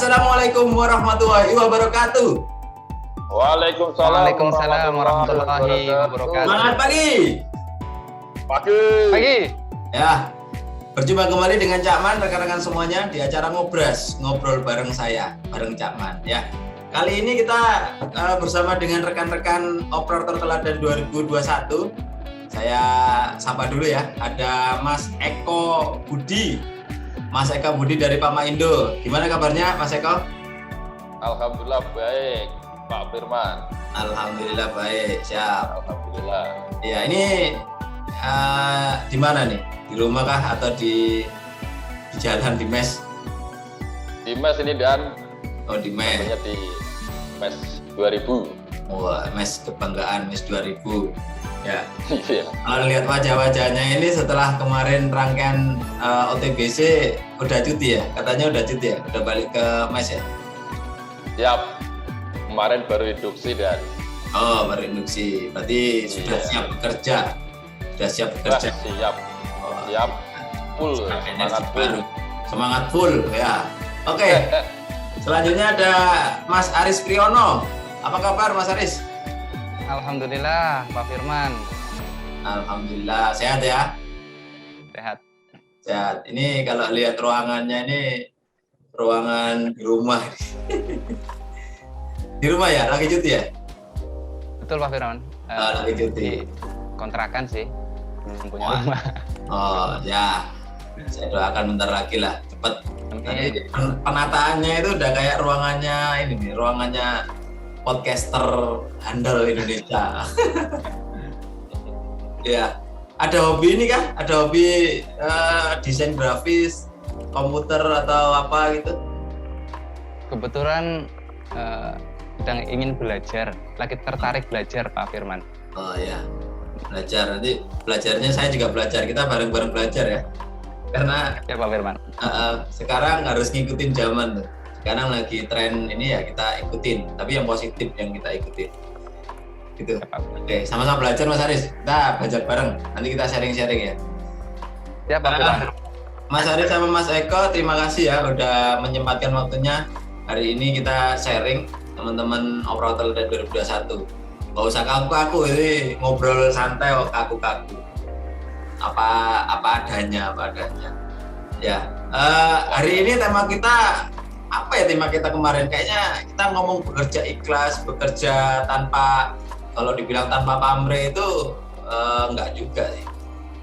Assalamualaikum warahmatullahi wabarakatuh. Waalaikumsalam warahmatullahi wabarakatuh. Selamat pagi. Pagi. Ya, berjumpa kembali dengan Cak Man, rekan-rekan semuanya di acara Ngobras, ngobrol bareng saya, bareng Cak Man. Ya, kali ini kita bersama dengan rekan-rekan operator teladan 2021. Saya sapa dulu ya, ada Mas Eko Budi. Mas Eko Budi dari Pama Indo. Gimana kabarnya Mas Eko? Alhamdulillah baik, Pak Firman. Alhamdulillah baik, siap. Alhamdulillah. Ya, ini di mana nih? Di rumah kah atau di jalan, di mes? Di mes ini dan Oh, di mes. di mes 2000. Wah, mes kebanggaan, mes 2000. Ya. Iya. Kalau lihat wajah-wajahnya ini setelah kemarin rangkaian OTBC udah cuti ya? Katanya udah cuti ya? Udah balik ke mes ya? Siap. Kemarin baru induksi dan Oh, baru induksi. Berarti sudah siap bekerja. Sudah siap bekerja. siap. Siap. Full. Semangat full. Semangat full ya. Oke. Selanjutnya ada Mas Aris Priyono. Apa kabar Mas Aris? Alhamdulillah, Pak Firman. Alhamdulillah, sehat ya? Sehat. Sehat. Ini kalau lihat ruangannya ini ruangan di rumah. Di rumah ya? Lagi cuti ya? Betul Pak Firman. Lagi cuti. Di kontrakan sih. Belum punya Wah. rumah. Oh ya, saya doakan bentar lagi lah, cepet. Nanti penataannya itu udah kayak ruangannya ini nih, ruangannya podcaster handal Indonesia. Ya, ada hobi ini kah? Ada hobi desain grafis, komputer atau apa gitu? Kebetulan sedang ingin belajar, lagi tertarik belajar Pak Firman. Oh ya, belajar. Nanti belajarnya saya juga belajar, kita bareng-bareng belajar ya. Karena Ya Pak Firman. sekarang harus ngikutin zaman tuh. Sekarang lagi tren ini ya kita ikutin, tapi yang positif yang kita ikutin. Gitu. Oke, sama-sama belajar Mas Aris. Kita belajar bareng. Nanti kita sharing-sharing ya. Ya Pak Firman. Mas Aris sama Mas Eko, terima kasih ya udah menyempatkan waktunya. Hari ini kita sharing teman-teman operator dari 2021. Gak usah kaku-kaku, ini ngobrol santai kok kaku-kaku. Apa adanya. Ya. Hari ini tema kita apa ya, tema kita kemarin? Kayaknya kita ngomong bekerja ikhlas, bekerja tanpa, kalau dibilang tanpa pamrih itu enggak juga sih.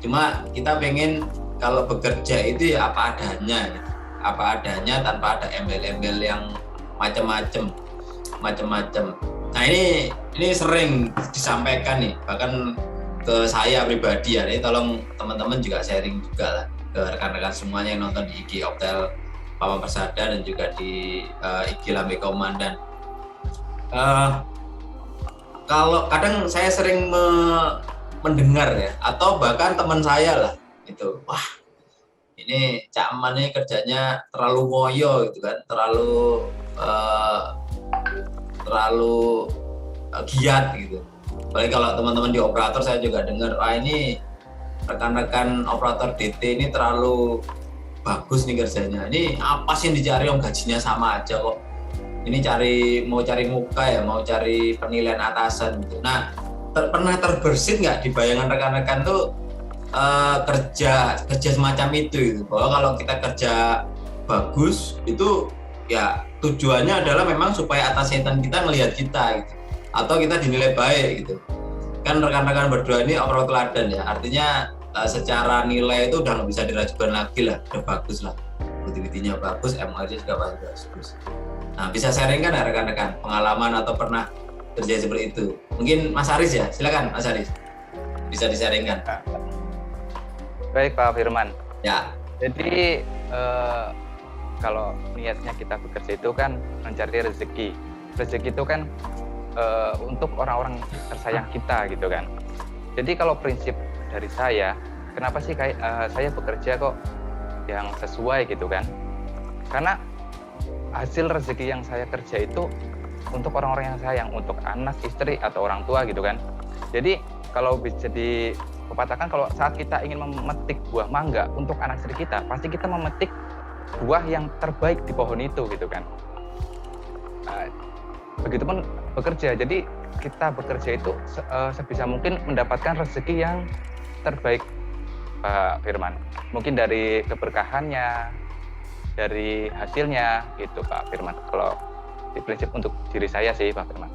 Cuma kita pengen kalau bekerja itu ya apa adanya, gitu. Apa adanya tanpa ada embel-embel yang macam-macam. Nah ini sering disampaikan nih, bahkan ke saya pribadi ya. Jadi tolong teman-teman juga sharing juga lah ke rekan-rekan semuanya yang nonton di IG Optel Pama Persada dan juga di IG Lambe Komandan. Kalau kadang saya sering mendengar ya, atau bahkan teman saya lah itu, wah ini Cak Man ini kerjanya terlalu ngoyo gitu kan, terlalu giat gitu. Apalagi kalau teman-teman di operator saya juga dengar, ini rekan-rekan operator DT ini terlalu bagus nih kerjanya. Ini apa sih yang dicari, om gajinya sama aja kok. Ini mau cari muka ya, mau cari penilaian atasan gitu. Nah, pernah terbersit nggak di bayangan rekan-rekan tuh kerja semacam itu gitu. Bahwa kalau kita kerja bagus itu ya tujuannya adalah memang supaya atasan kita ngelihat kita gitu. Atau kita dinilai baik gitu. Kan rekan-rekan berdua ini operator teladan ya, artinya secara nilai itu udah nggak bisa diragukan lagi lah, udah bagus lah, produktivitinya bagus, MOR-nya juga bagus. Nah, bisa sharing kan ya rekan-rekan pengalaman atau pernah terjadi seperti itu? Mungkin Mas Aris ya, silakan Mas Aris, bisa di-sharingkan. Baik Pak Firman. Ya. Jadi kalau niatnya kita bekerja itu kan mencari rezeki. Rezeki itu kan untuk orang-orang tersayang kita gitu kan. Jadi kalau prinsip dari saya, kenapa sih saya bekerja kok yang sesuai gitu kan? Karena hasil rezeki yang saya kerja itu untuk orang-orang yang sayang, untuk anak, istri atau orang tua gitu kan. Jadi kalau bisa dipatahkan, kalau saat kita ingin memetik buah mangga untuk anak istri kita, pasti kita memetik buah yang terbaik di pohon itu gitu kan. Nah, begitupun bekerja. Jadi kita bekerja itu sebisa mungkin mendapatkan rezeki yang terbaik, Pak Firman. Mungkin dari keberkahannya, dari hasilnya gitu Pak Firman. Kalau di prinsip untuk diri saya sih Pak Firman.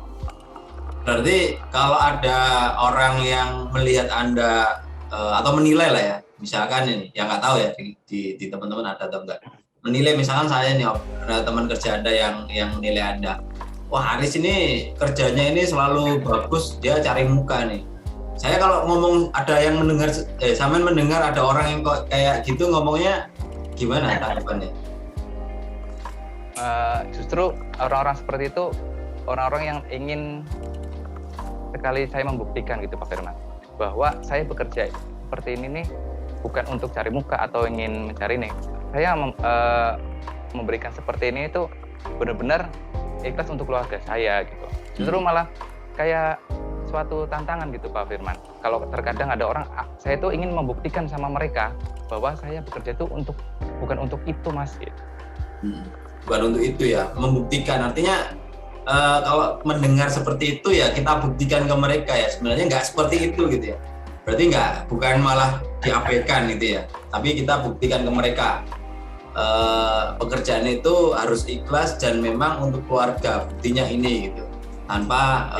Berarti kalau ada orang yang melihat Anda atau menilai lah ya, misalkan ini, yang nggak tahu ya di teman-teman ada atau enggak, menilai misalkan saya nih, ada teman kerja Anda yang nilai Anda, wah Aris ini kerjanya ini selalu bagus, dia cari muka nih. Saya kalau ngomong ada yang mendengar, sampean mendengar ada orang yang kok kayak gitu ngomongnya, gimana tanggapannya? Justru orang-orang seperti itu orang-orang yang ingin sekali saya membuktikan gitu Pak Firman, bahwa saya bekerja seperti ini nih bukan untuk cari muka atau ingin mencari nih. Saya memberikan seperti ini itu benar-benar ikhlas untuk keluarga saya gitu. Justru malah kayak suatu tantangan gitu Pak Firman. Kalau terkadang ada orang, saya tuh ingin membuktikan sama mereka bahwa saya bekerja itu bukan untuk itu Mas gitu. Bukan untuk itu ya, membuktikan. Artinya kalau mendengar seperti itu ya kita buktikan ke mereka ya sebenarnya nggak seperti itu gitu ya. Berarti bukan malah diabaikan gitu ya, tapi kita buktikan ke mereka pekerjaan itu harus ikhlas dan memang untuk keluarga, buktinya ini gitu, tanpa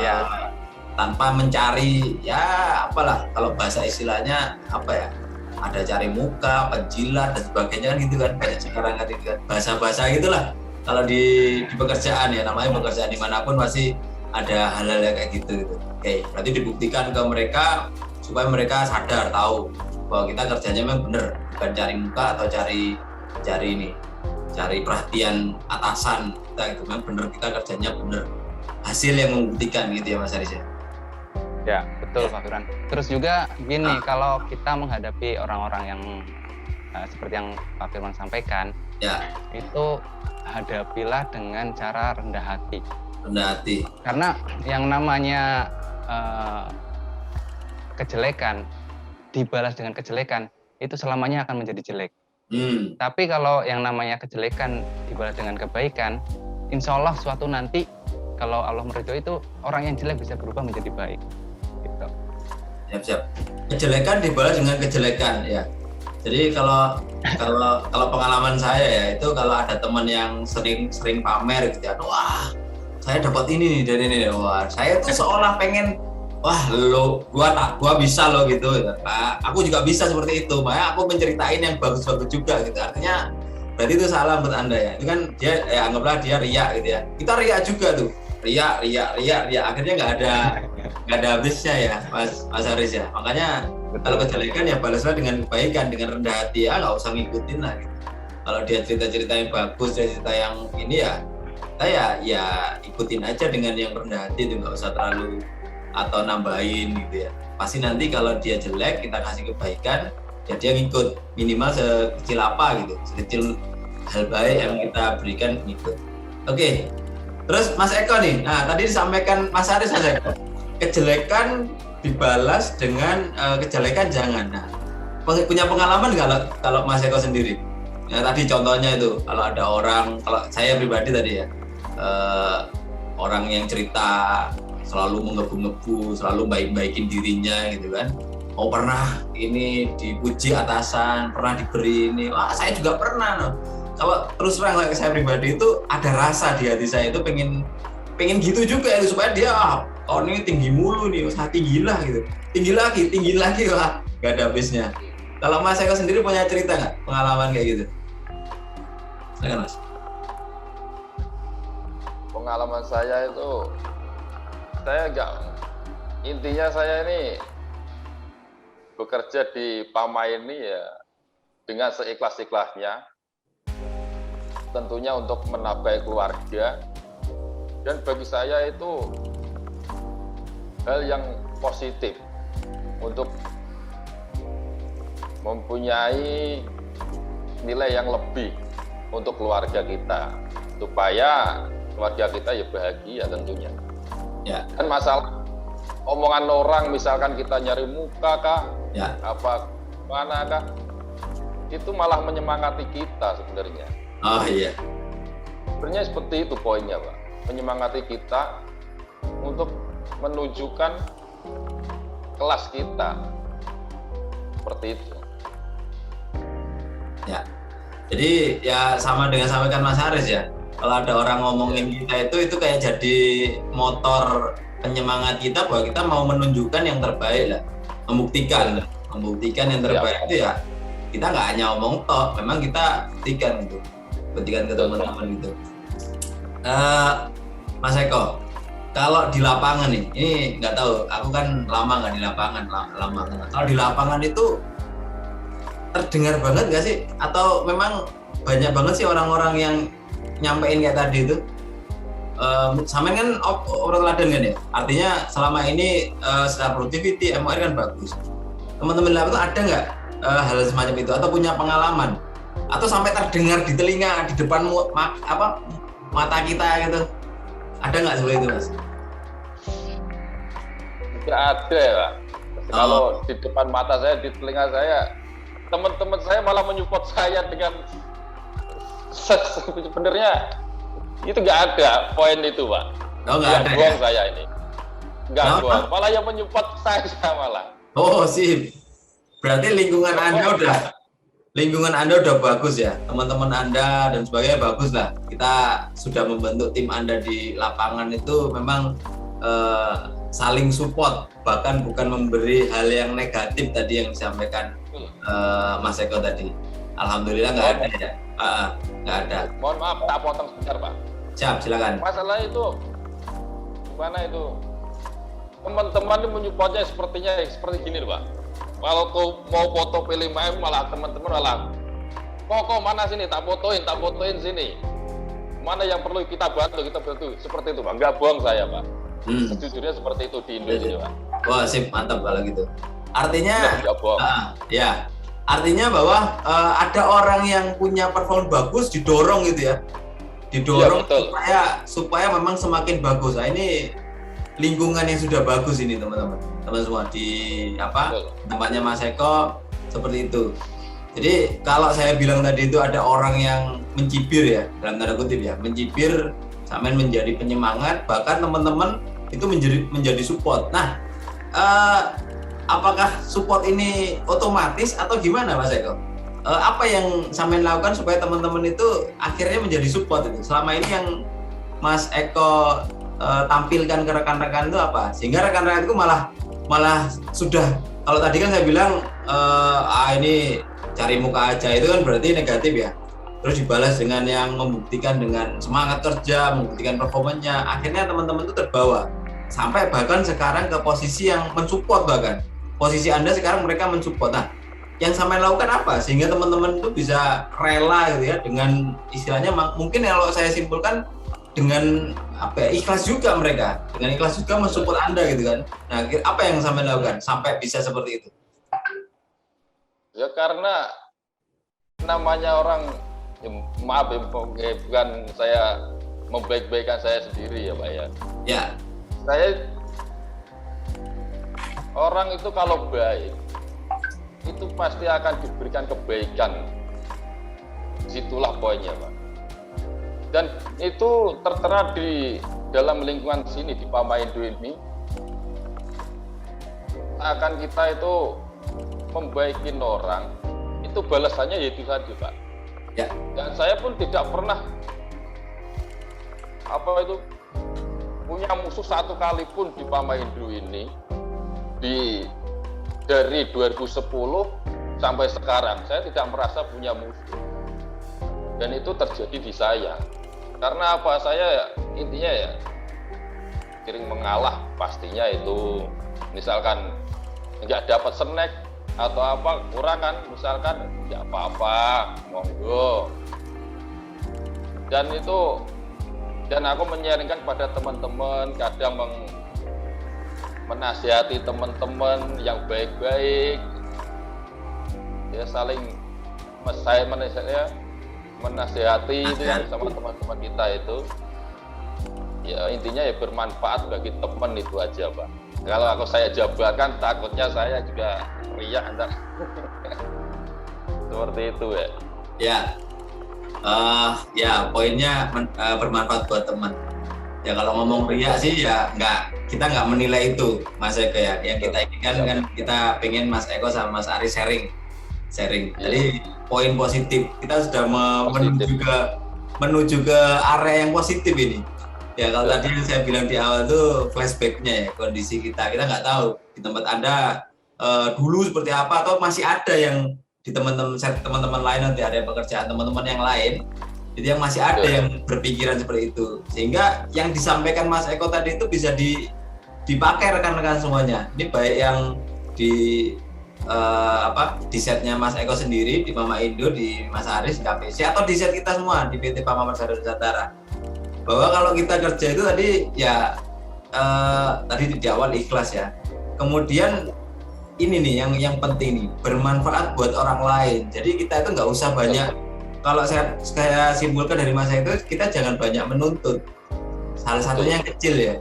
mencari ya apalah, kalau bahasa istilahnya apa ya, ada cari muka, penjilat dan sebagainya kan gitu kan, banyak sekarang kan gitu kan, bahasa-bahasa gitulah. Kalau di pekerjaan ya, namanya pekerjaan dimanapun pasti ada hal-hal kayak gitu. Oke, berarti dibuktikan ke mereka supaya mereka sadar, tahu bahwa kita kerjanya memang benar, bukan cari muka atau cari perhatian atasan kita gitu. Memang benar kita kerjanya benar, hasil yang membuktikan gitu ya Mas Aris ya. Ya betul Pak Firman. Terus juga gini, kalau kita menghadapi orang-orang yang seperti yang Pak Firman sampaikan, ya, itu hadapilah dengan cara rendah hati. Rendah hati. Karena yang namanya kejelekan dibalas dengan kejelekan itu selamanya akan menjadi jelek. Tapi kalau yang namanya kejelekan dibalas dengan kebaikan, insya Allah suatu nanti kalau Allah meridhoi itu orang yang jelek bisa berubah menjadi baik. Gitu. Siap. Kejelekan dibalas dengan kejelekan ya. Jadi kalau pengalaman saya ya, itu kalau ada teman yang sering pamer gitu ya, wah saya dapat ini nih dari ini, wah saya tuh seolah pengen, wah gua bisa lo gitu. Aku juga bisa seperti itu, makanya aku menceritain yang bagus-bagus juga gitu. Artinya berarti itu salah menurut Anda ya. Itu kan dia ya anggaplah dia riak gitu ya. Kita riak juga tuh. Riak. Akhirnya nggak ada habisnya ya, Mas Aris ya. Makanya kalau kejelekan ya balaslah dengan kebaikan, dengan rendah hati ya, nggak usah ngikutin lah gitu. Kalau dia cerita yang bagus, dia cerita yang ini ya, kita ya ikutin aja dengan yang rendah hati itu, nggak usah terlalu atau nambahin gitu ya. Pasti nanti kalau dia jelek kita kasih kebaikan, ya dia ngikut, minimal sekecil apa gitu, sekecil hal baik yang kita berikan ngikut. Oke. Terus Mas Eko nih, nah tadi disampaikan Mas Aris, Mas Eko, kejelekan dibalas dengan kejelekan jangan. Nah, punya pengalaman nggak kalau Mas Eko sendiri? Ya, tadi contohnya itu, kalau ada orang, kalau saya pribadi tadi ya, orang yang cerita selalu menggebu-gebu, selalu baik-baikin dirinya gitu kan. Oh pernah ini dipuji atasan, pernah diberi ini, wah saya juga pernah loh. Kalau terus terang saya pribadi itu ada rasa di hati saya itu pengen gitu juga ya, supaya dia tahun ini tinggi mulu nih, usaha tinggi lah gitu, tinggi lagi wah nggak ada habisnya. Kalau Mas Eko sendiri punya cerita nggak, pengalaman kayak gitu? Silakan Mas. Pengalaman saya itu, intinya saya ini bekerja di Pama ini ya dengan seikhlas-ikhlasnya, tentunya untuk menafkahi keluarga, dan bagi saya itu hal yang positif untuk mempunyai nilai yang lebih untuk keluarga kita, supaya keluarga kita ya bahagia tentunya. Ya. Kan masalah omongan orang, misalkan kita nyari muka kah, ya, apa mana kah, itu malah menyemangati kita sebenarnya. Oh iya. Sebenarnya seperti itu poinnya Pak. menyemangati kita untuk menunjukkan kelas kita. Seperti itu. Ya. Jadi ya sama dengan sampaikan Mas Haris ya. Kalau ada orang ngomongin kita itu kayak jadi motor penyemangat kita bahwa kita mau menunjukkan yang terbaik lah, membuktikan yang terbaik itu ya kita nggak hanya omong tok, memang kita buktikan ke teman-teman gitu. Mas Eko, kalau di lapangan nih, ini nggak tahu, aku kan lama nggak di lapangan, lama. Kalau di lapangan itu terdengar banget nggak sih? Atau memang banyak banget sih orang-orang yang nyampein kayak tadi itu? Sampean kan operator laden kan ya? Artinya selama ini secara productivity, MOR kan bagus. Teman-teman lain itu ada nggak hal semacam itu? Atau punya pengalaman? Atau sampai terdengar di telinga, di depan mata kita gitu? Ada nggak seperti itu, Mas? Tidak ada ya, Pak. Kalau di depan mata saya, di telinga saya, teman-teman saya malah menyupport saya dengan sebenarnya itu nggak ada poin itu, Pak. Nggak ada bohong ya? Saya ini nggak bohong, malah yang menyupport saya malah. Oh sih, berarti lingkungan Anda udah bagus ya, teman-teman Anda dan sebagainya bagus lah. Kita sudah membentuk tim Anda di lapangan itu memang saling support, bahkan bukan memberi hal yang negatif tadi yang disampaikan Mas Eko tadi. Alhamdulillah nggak ada ya, nggak ada. Mohon maaf, tak potong sebentar, Pak. Siap, silakan. Masalah itu gimana itu? Teman-teman menyupportnya sepertinya seperti gini, Pak. Kalau kau mau foto pilih main malah teman-teman malah, kok mana sini tak fotoin sini. Mana yang perlu kita bantu seperti itu, Pak. Nggak bohong saya, Pak. Sejujurnya seperti itu di Indonesia, Pak. Wah, sip, mantap kalau gitu. Artinya, nggak bohong. Ya, artinya bahwa ada orang yang punya perform bagus didorong gitu ya, supaya memang semakin bagus. Nah, ini lingkungan yang sudah bagus ini teman semua di tempatnya Mas Eko seperti itu. Jadi kalau saya bilang tadi itu ada orang yang mencibir ya, dalam tanda kutip ya, mencibir sampai menjadi penyemangat, bahkan teman-teman itu menjadi support. Nah, apakah support ini otomatis atau gimana Mas Eko? Apa yang sampean lakukan supaya teman-teman itu akhirnya menjadi support itu? Selama ini yang Mas Eko tampilkan ke rekan-rekan itu apa? Sehingga rekan-rekan itu malah sudah, kalau tadi kan saya bilang ini cari muka aja, itu kan berarti negatif ya. Terus dibalas dengan yang membuktikan dengan semangat kerja, membuktikan performanya. Akhirnya teman-teman itu terbawa sampai bahkan sekarang ke posisi yang mensupport, bahkan posisi Anda sekarang mereka mensupport. Nah, yang sampai lakukan apa sehingga teman-teman itu bisa rela gitu ya, dengan istilahnya mungkin kalau saya simpulkan dengan ikhlas juga, mereka dengan ikhlas juga mensupport Anda gitu kan. Nah, apa yang sampai lakukan sampai bisa seperti itu? Ya karena namanya orang, ya, maaf ya, bukan saya membaik-baikan saya sendiri ya Pak ya. Ya. Saya, orang itu kalau baik itu pasti akan diberikan kebaikan. Situlah poinnya, Pak. Dan itu tertera di dalam lingkungan sini di Pamaindo ini, akan kita itu membaikin orang, itu balasannya yaitu tadi, Pak. Ya. Dan saya pun tidak pernah punya musuh satu kali pun di Pamaindo ini, dari 2010 sampai sekarang saya tidak merasa punya musuh, dan itu terjadi di saya. Karena apa? Saya intinya ya sering mengalah, pastinya itu misalkan nggak dapat snack atau apa kurang kan, misalkan nggak apa-apa, monggo. Dan aku menyaringkan pada teman-teman, kadang menasihati teman-teman yang baik-baik, ya saling saya menasihati itu yang sama teman-teman kita itu, ya intinya ya bermanfaat bagi teman itu aja Pak. Kalau saya jabarkan takutnya saya juga riak antar seperti itu ya. Ya, ya poinnya bermanfaat buat teman. Ya kalau ngomong ria sih ya kita nggak menilai itu Mas Eko ya. Yang kita inginkan kan kita pengen Mas Eko sama Mas Aris sharing. Jadi poin positif kita sudah menuju ke area yang positif ini. Ya kalau tadi yang saya bilang di awal tuh flashbacknya ya, kondisi kita nggak tahu di tempat Anda dulu seperti apa, atau masih ada yang di teman-teman lain, nanti ada pekerjaan teman-teman yang lain, jadi yang masih ada yang berpikiran seperti itu, sehingga yang disampaikan Mas Eko tadi itu bisa dipakai rekan-rekan semuanya. Ini baik yang di di setnya Mas Eko sendiri, di Mama Indo, di Mas Aris, di KPC, atau di set kita semua di PT Pama Persada Nusantara. Bahwa kalau kita kerja itu tadi ya tadi di awal ikhlas ya. Kemudian ini nih yang penting nih, bermanfaat buat orang lain. Jadi kita itu nggak usah banyak, kalau saya simpulkan dari masa itu, kita jangan banyak menuntut. Salah satunya yang kecil ya,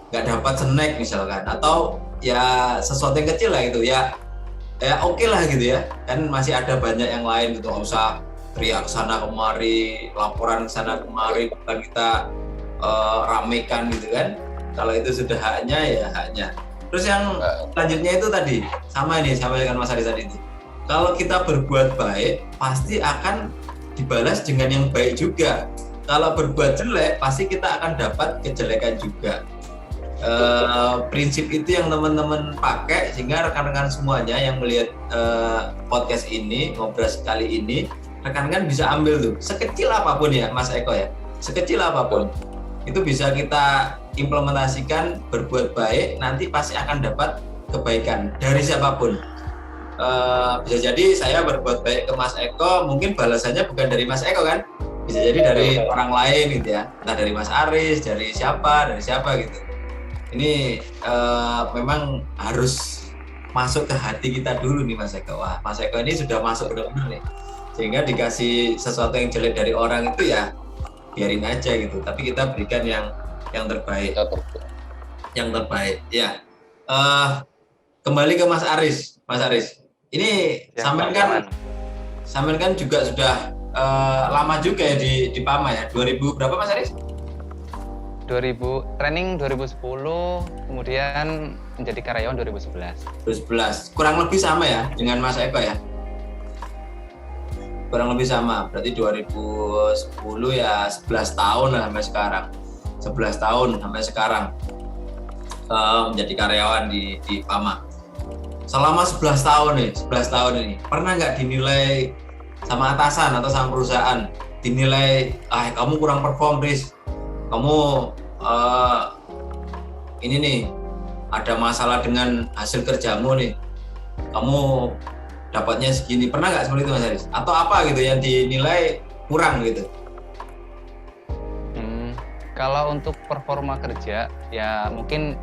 nggak dapat snack misalkan, atau ya sesuatu yang kecil lah gitu ya oke lah gitu ya. Kan masih ada banyak yang lain gitu, nggak usah teriak sana kemari, laporan sana kemari, bukan kita ramekan gitu kan. Kalau itu sudah haknya ya haknya. Terus yang selanjutnya itu tadi sama dengan Mas Aris tadi itu. Kalau kita berbuat baik pasti akan dibalas dengan yang baik juga. Kalau berbuat jelek pasti kita akan dapat kejelekan juga. Prinsip itu yang teman-teman pakai, sehingga rekan-rekan semuanya yang melihat podcast ini, ngobrol sekali ini, rekan-rekan bisa ambil tuh sekecil apapun ya Mas Eko ya, sekecil apapun itu bisa kita implementasikan. Berbuat baik nanti pasti akan dapat kebaikan dari siapapun. Bisa jadi saya berbuat baik ke Mas Eko, mungkin balasannya bukan dari Mas Eko kan, bisa jadi dari orang lain gitu ya, entah dari Mas Aris, dari siapa gitu. Ini memang harus masuk ke hati kita dulu nih Mas Eko. Wah, Mas Eko ini sudah masuk benar-benar nih, sehingga dikasih sesuatu yang jelek dari orang itu ya biarin aja gitu, tapi kita berikan yang terbaik. Yang terbaik ya. Kembali ke Mas Aris. Ini ya, sampean kan juga sudah lama juga ya di Pama ya. 2000 berapa Mas Aris? 2000 2010, kemudian menjadi karyawan 2011. Kurang lebih sama ya dengan Mas Eko ya. Kurang lebih sama. Berarti 2010 ya 11 tahun lah sampai sekarang. 11 tahun sampai sekarang menjadi karyawan di Pama. Selama 11 tahun ini pernah nggak dinilai sama atasan atau sama perusahaan, dinilai kamu kurang perform, Riz, kamu ini nih ada masalah dengan hasil kerjamu nih, kamu dapatnya segini, pernah nggak seperti itu Mas Aris? Atau apa gitu yang dinilai kurang gitu? Kalau untuk performa kerja ya mungkin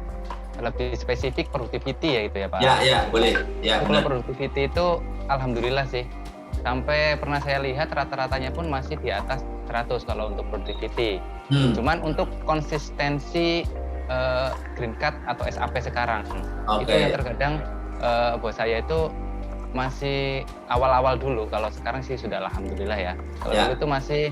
lebih spesifik productivity ya itu ya Pak. Ya boleh. Ya benar. Productivity itu alhamdulillah sih. Sampai pernah saya lihat rata-ratanya pun masih di atas 100 kalau untuk productivity. Cuman untuk konsistensi green card atau SAP sekarang itu yang terkadang buat saya itu masih awal-awal dulu. Kalau sekarang sih sudah alhamdulillah ya. Kalau dulu itu masih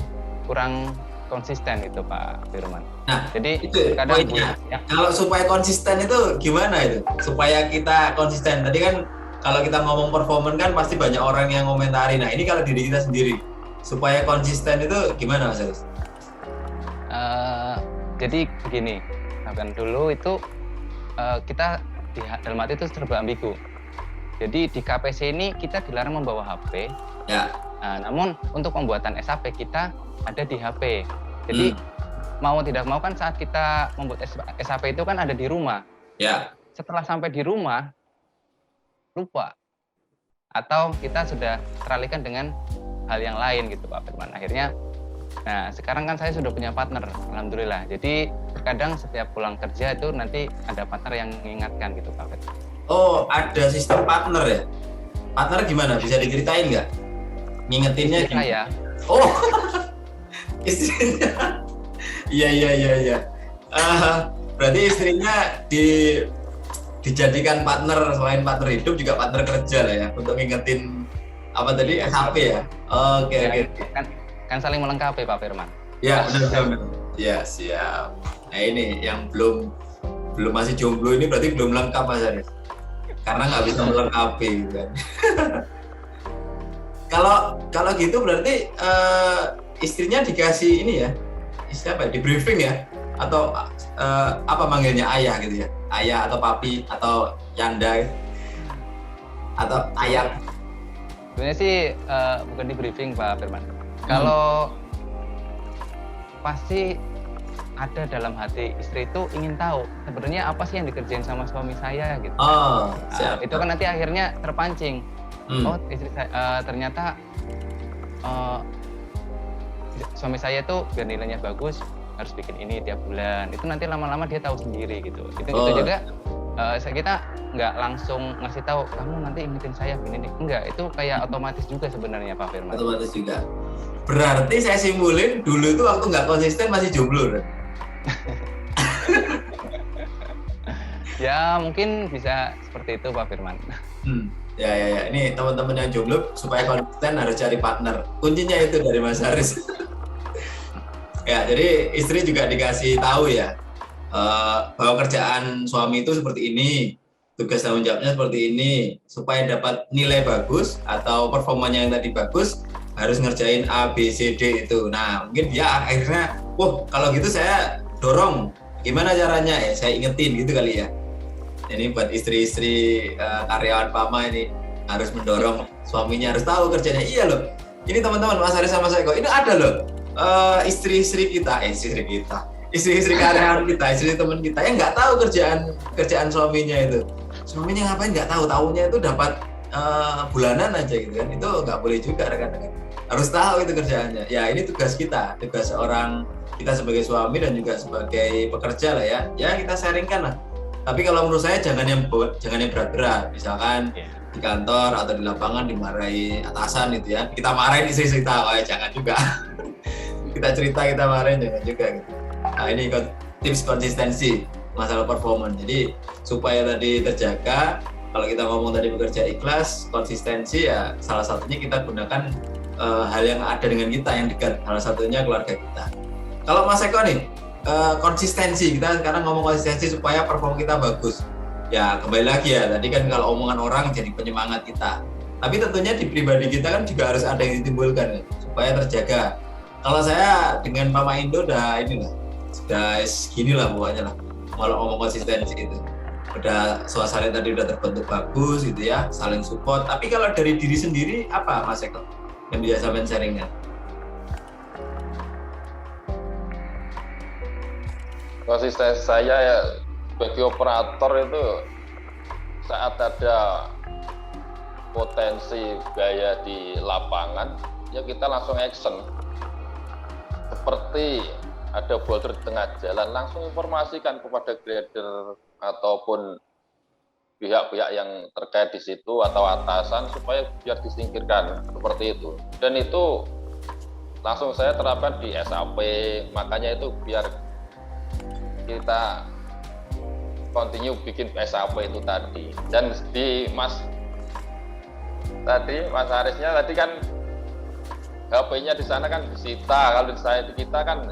kurang konsisten itu Pak Firman. Nah, jadi itu kadang ya. Kalau supaya konsisten itu gimana itu? Supaya kita konsisten. Tadi kan kalau kita ngomong performance kan pasti banyak orang yang komentari. Nah, ini kalau diri kita sendiri supaya konsisten itu gimana Mas Aris? Jadi begini, kan dulu itu kita dalam arti itu serba ambigu. Jadi di KPC ini kita dilarang membawa HP. Ya. Namun untuk pembuatan SAP kita ada di HP. Jadi mau tidak mau kan saat kita membuat SAP itu kan ada di rumah. Ya. Setelah sampai di rumah lupa atau kita sudah teralihkan dengan hal yang lain gitu Pak Firman. Akhirnya sekarang kan saya sudah punya partner, alhamdulillah. Jadi kadang setiap pulang kerja itu nanti ada partner yang mengingatkan gitu Pak Firman. Oh, ada sistem partner ya? Partner gimana? Bisa diceritain nggak? Ngingetinnya gimana? Ya. Oh, istrinya. Iya. Berarti istrinya dijadikan partner, selain partner hidup juga partner kerja lah ya, untuk ngingetin apa tadi SAP ya? Oke. Kan saling melengkapi Pak Firman. Ya, benar. Ya, siap. Nah ini yang belum masih jomblo ini berarti belum lengkap Mas Aris. Karena nggak bisa melengkapi gitu kan. Kalau gitu berarti istrinya dikasih ini ya, istilah apa ya, di briefing ya, atau apa manggilnya, ayah gitu ya, ayah atau papi atau yanda gitu. Atau ayah. Sebenarnya sih bukan di briefing Pak Firman. Kalau pasti ada dalam hati istri itu ingin tahu sebenarnya apa sih yang dikerjain sama suami saya gitu. Oh, siap. Itu kan nanti akhirnya terpancing. Oh, istri saya ternyata suami saya tuh biar nilainya bagus harus bikin ini tiap bulan. Itu nanti lama-lama dia tahu sendiri gitu. Itu juga kita nggak langsung ngasih tahu kamu nanti ingetin saya begini. Enggak, itu kayak otomatis juga sebenarnya Pak Firman. Otomatis juga. Berarti saya simpulin dulu itu waktu nggak konsisten masih jomblo. Ya mungkin bisa seperti itu Pak Firman. Ya. Ini teman-teman yang jomblo supaya konsisten harus cari partner. Kuncinya itu dari Mas Haris. Ya, jadi istri juga dikasih tahu ya bahwa kerjaan suami itu seperti ini, tugas tanggung jawabnya seperti ini, supaya dapat nilai bagus atau performanya yang tadi bagus harus ngerjain A, B, C, D itu. Nah, mungkin dia akhirnya, kalau gitu saya dorong. Gimana caranya? Ya, saya ingetin gitu kali ya. Ini buat istri-istri karyawan PAMA ini harus mendorong suaminya harus tahu kerjanya. Iya loh. Ini teman-teman Mas Haris sama saya kok. Ini ada loh istri-istri karyawan kita, istri teman kita yang nggak tahu kerjaan suaminya itu. Suaminya ngapain nggak tahu, tahunya itu dapat bulanan aja gitu kan. Itu nggak boleh juga rekan-rekan. Harus tahu itu kerjaannya. Ya ini tugas kita, tugas seorang kita sebagai suami dan juga sebagai pekerja lah ya. Ya kita sharingkan lah. Tapi kalau menurut saya jangan yang berat-berat. Misalkan di kantor atau di lapangan dimarahi atasan gitu ya. Kita marahin istri kita, jangan juga. Kita cerita kita marahin jangan juga gitu. Nah ini tips konsistensi masalah performance. Jadi supaya tadi terjaga, kalau kita ngomong tadi bekerja ikhlas, konsistensi ya salah satunya kita gunakan hal yang ada dengan kita yang dekat, salah satunya keluarga kita. Kalau Mas Eko nih, konsistensi, kita sekarang ngomong konsistensi supaya perform kita bagus. Ya kembali lagi ya, tadi kan kalau omongan orang jadi penyemangat kita. Tapi tentunya di pribadi kita kan juga harus ada yang ditimbulkan supaya terjaga. Kalau saya dengan Mama Indo sudah segini lah pokoknya lah. Kalau ngomong konsistensi itu. Udah suasana tadi udah terbentuk bagus gitu ya, saling support. Tapi kalau dari diri sendiri apa Mas Eko yang bisa sampean sharingnya? Konsistensi saya ya sebagai operator itu saat ada potensi gaya di lapangan ya kita langsung action. Seperti ada boulder di tengah jalan, langsung informasikan kepada grader ataupun pihak-pihak yang terkait di situ atau atasan supaya biar disingkirkan seperti itu. Dan itu langsung saya terapkan di SAP, makanya itu biar kita continue bikin SAP itu tadi. Dan di Mas Harisnya tadi kan HP-nya di sana kan disita, kalau di kita kan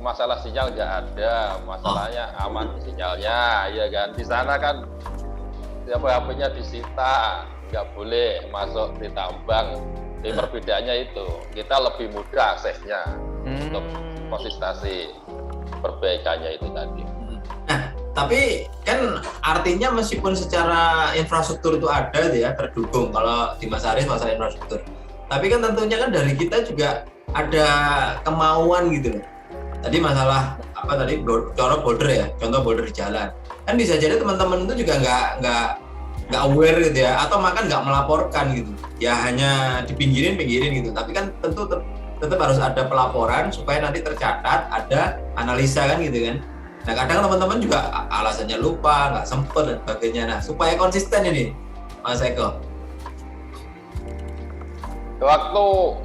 masalah sinyal nggak ada, masalahnya aman sinyalnya, ya kan. Di sana kan HP-nya disita, nggak boleh masuk di tambang. Jadi perbedaannya itu, kita lebih mudah aksesnya untuk konsistensi perbaikannya itu tadi. Nah, tapi kan artinya meskipun secara infrastruktur itu ada ya, terdukung kalau di Mas Haris masalah infrastruktur. Tapi kan tentunya kan dari kita juga ada kemauan gitu loh. Tadi masalah contoh boulder di jalan. Kan bisa jadi teman-teman itu juga nggak aware gitu ya, atau makan nggak melaporkan gitu. Ya hanya dipinggirin gitu. Tapi kan tentu tetap harus ada pelaporan supaya nanti tercatat, ada analisa kan gitu kan. Nah kadang teman-teman juga alasannya lupa, nggak sempet dan sebagainya. Nah supaya konsisten ini Mas Eko. Waktu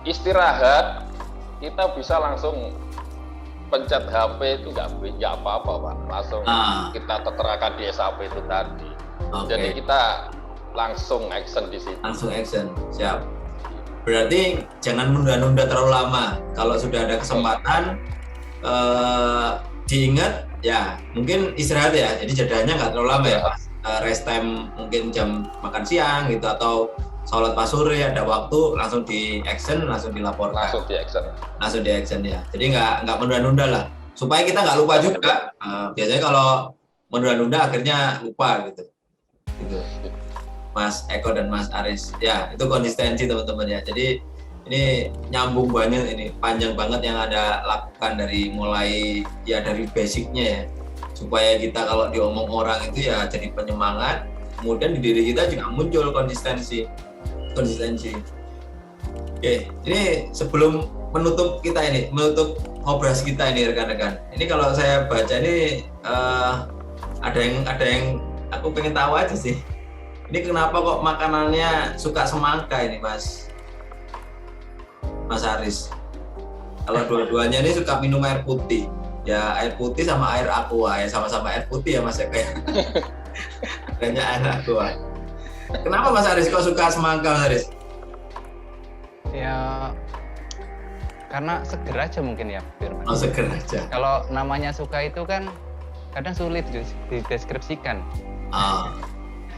istirahat kita bisa langsung pencet HP itu nggak apa-apa Pak, langsung kita terterakan di SAP itu tadi. Okay. Jadi kita langsung action di situ. Langsung action, siap. Berarti jangan menunda-nunda terlalu lama. Kalau sudah ada kesempatan, diingat ya mungkin istirahat ya. Jadi jedanya nggak terlalu lama ya Mas. Rest time mungkin jam makan siang gitu atau sholat pas sore ada waktu langsung di action, langsung dilaporkan. Langsung di action ya. Jadi nggak menunda-nunda lah. Supaya kita nggak lupa juga. Biasanya kalau menunda-nunda akhirnya lupa gitu. Mas Eko dan Mas Aris ya itu konsistensi teman-teman ya. Jadi ini nyambung banget, ini panjang banget yang Anda lakukan dari mulai ya dari basicnya ya, supaya kita kalau diomong orang itu ya jadi penyemangat, kemudian di diri kita juga muncul konsistensi. Oke, ini sebelum menutup ngobrol kita ini rekan-rekan, ini kalau saya baca ini ada yang aku pengen tahu aja sih, ini kenapa kok makanannya suka semangka ini Mas Aris? Kalau dua-duanya ini suka minum air putih, ya air putih sama air aqua ya, sama-sama air putih ya Mas Eko. Adanya air aqua. Kenapa Mas Aris kok suka semangka Mas Aris? Ya karena seger aja mungkin ya Firman. Oh seger aja. Kalau namanya suka itu kan kadang sulit dideskripsikan.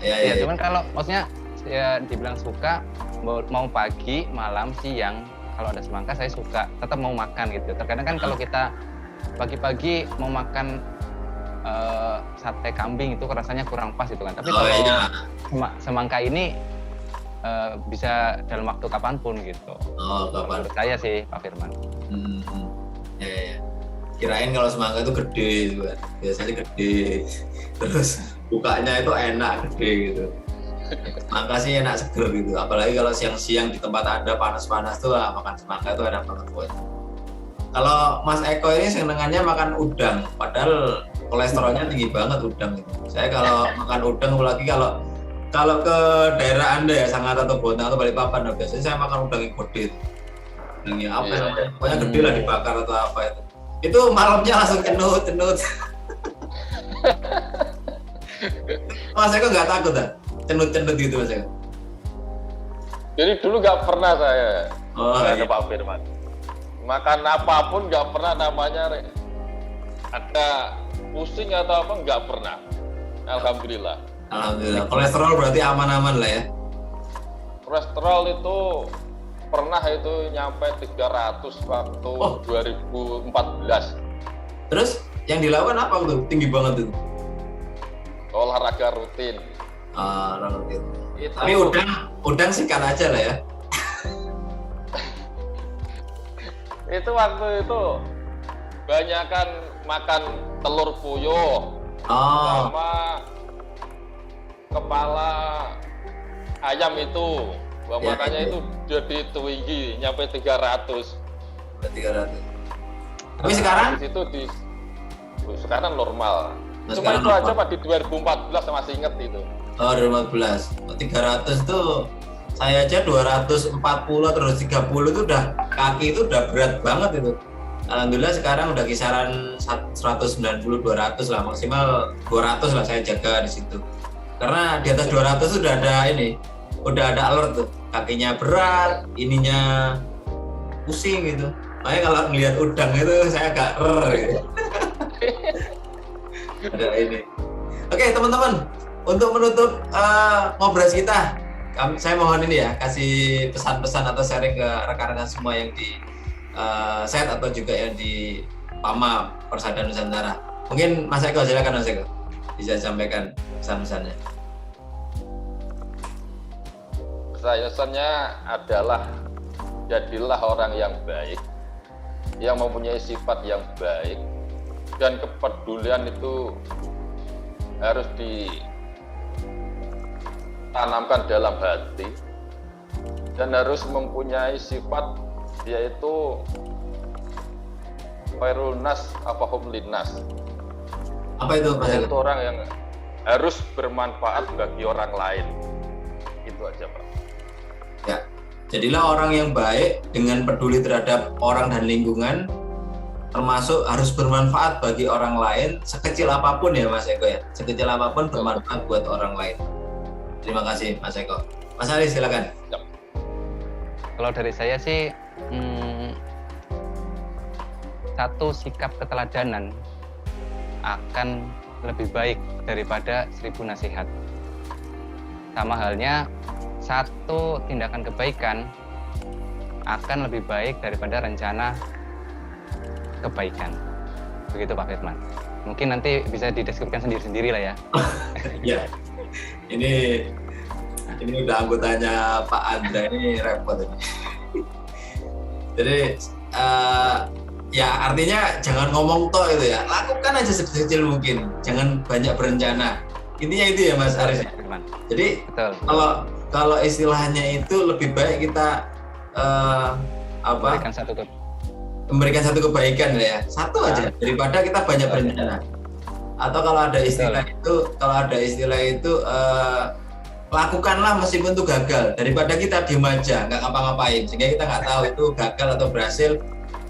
Ya, cuman kalau maksudnya ya dibilang suka mau pagi, malam, siang, kalau ada semangka saya suka, tetap mau makan gitu. Terkadang kan kalau kita pagi-pagi mau makan sate kambing itu rasanya kurang pas gitu kan. Tapi kalau semangka ini bisa dalam waktu kapanpun gitu. Kapan? Menurut saya sih Pak Firman. Ya. Kirain kalau semangka itu gede gitu kan. Biasanya gede. Terus bukanya itu enak gede gitu. Semangka sih enak seger gitu. Apalagi kalau siang-siang di tempat Anda panas-panas tuh makan semangka itu enak banget buat. Kalau Mas Eko ini senengannya makan udang, padahal kolesterolnya tinggi banget udang itu. Saya kalau makan udang, apalagi kalau ke daerah Anda ya, Sangat atau Bontang atau Balikpapan, biasanya saya makan udang yang gede. Udangnya apa namanya? Pokoknya gede lah, dibakar atau apa itu. Itu malamnya langsung cenut. Mas Eko nggak takut kan? Cenut-cenut gitu Mas Eko? Jadi dulu nggak pernah saya Iya. Pak Firman. Makan apapun nggak pernah namanya ada pusing atau apa, nggak pernah. Alhamdulillah. Kolesterol berarti aman-aman lah ya. Kolesterol itu pernah itu nyampe 300 waktu 2014. Terus yang dilakukan apa tuh? Tinggi banget itu. Olahraga rutin. Rutin. Tapi udang sikat aja lah ya. Itu waktu itu banyakan makan telur puyuh sama kepala ayam itu. Makanya itu jadi tinggi nyampe 300. 300. Tapi sekarang sekarang normal. Cuma itu aja Pak, di 2014 saya masih inget itu. 2014. 300 tuh saya aja 240 terus 30 itu udah kaki itu udah berat banget itu. Alhamdulillah sekarang udah kisaran 190 200 lah, maksimal 200 lah saya jaga di situ. Karena di atas 200 udah ada alert tuh. Kakinya berat, ininya pusing gitu. Makanya kalau ngelihat udang itu saya agak gitu. Ada ini. Oke teman-teman, untuk menutup ngobrol kita, saya mohon ini ya, kasih pesan-pesan atau sharing ke rekan-rekan semua yang di set atau juga yang di PAMA Persada Nusantara. Mungkin Mas Eko, silakan Mas Eko, bisa sampaikan pesan-pesannya. Pesannya adalah jadilah orang yang baik, yang mempunyai sifat yang baik, dan kepedulian itu harus ditanamkan dalam hati dan harus mempunyai sifat yaitu khairul nas afahum linnas. Apa itu Pak? Itu orang yang harus bermanfaat bagi orang lain. Itu aja Pak. Ya, jadilah orang yang baik dengan peduli terhadap orang dan lingkungan, termasuk harus bermanfaat bagi orang lain sekecil apapun ya Mas Eko ya. Sekecil apapun bermanfaat buat orang lain. Terima kasih Mas Eko. Mas Aris silakan. Kalau dari saya sih, satu sikap keteladanan akan lebih baik daripada 1000 nasihat. Sama halnya, satu tindakan kebaikan akan lebih baik daripada rencana kebaikan. Begitu Pak Firman. Mungkin nanti bisa dideskripsikan sendiri-sendiri lah ya. Ya, ini udah anggotanya Pak Andra ini repot ini. Jadi ya artinya jangan ngomong toh itu ya, lakukan aja sekecil mungkin, jangan banyak berencana. Intinya itu ya Mas Aris. Jadi Betul. kalau istilahnya itu lebih baik kita memberikan satu kebaikan ya, satu aja daripada kita banyak berencana. Atau kalau ada istilah itu lakukanlah meskipun itu gagal daripada kita diem aja nggak ngapa-ngapain sehingga kita nggak tahu itu gagal atau berhasil,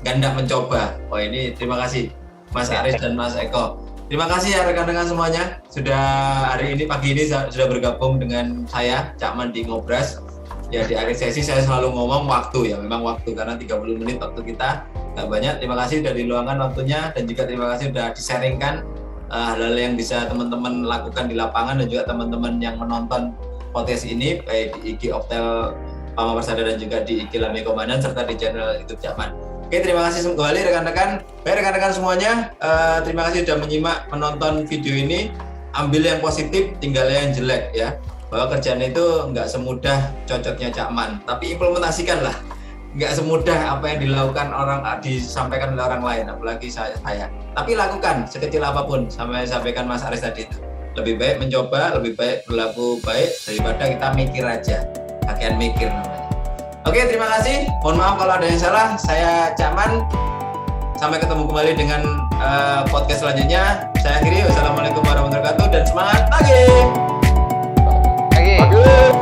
nggak hendak mencoba. Oh ini terima kasih Mas Aris dan Mas Eko. Terima kasih ya rekan-rekan semuanya sudah hari ini pagi ini sudah bergabung dengan saya Cakman di Ngobras. Ya di akhir sesi saya selalu ngomong waktu ya, memang waktu karena 30 menit waktu kita nggak banyak. Terima kasih sudah diluangkan waktunya dan juga terima kasih sudah di-sharingkan hal-hal yang bisa teman-teman lakukan di lapangan dan juga teman-teman yang menonton podcast ini baik di IG Optel Pama Persada dan juga di IG Lambe Komandan serta di channel YouTube Cakman. Oke, terima kasih kembali rekan-rekan. Baik rekan-rekan semuanya, terima kasih sudah menyimak menonton video ini. Ambil yang positif, tinggal yang jelek ya. Bahwa kerjaan itu nggak semudah cocoknya Cakman, tapi implementasikanlah. Nggak semudah apa yang dilakukan disampaikan oleh orang lain, apalagi saya. Tapi lakukan sekecil apapun, sampaikan Mas Aris tadi itu. Lebih baik mencoba, lebih baik berlaku baik daripada kita mikir aja. Pakaian mikir namanya. Oke, terima kasih. Mohon maaf kalau ada yang salah. Saya Cakman. Sampai ketemu kembali dengan podcast selanjutnya. Saya akhiri. Wassalamualaikum warahmatullahi wabarakatuh dan semangat pagi. Pagi.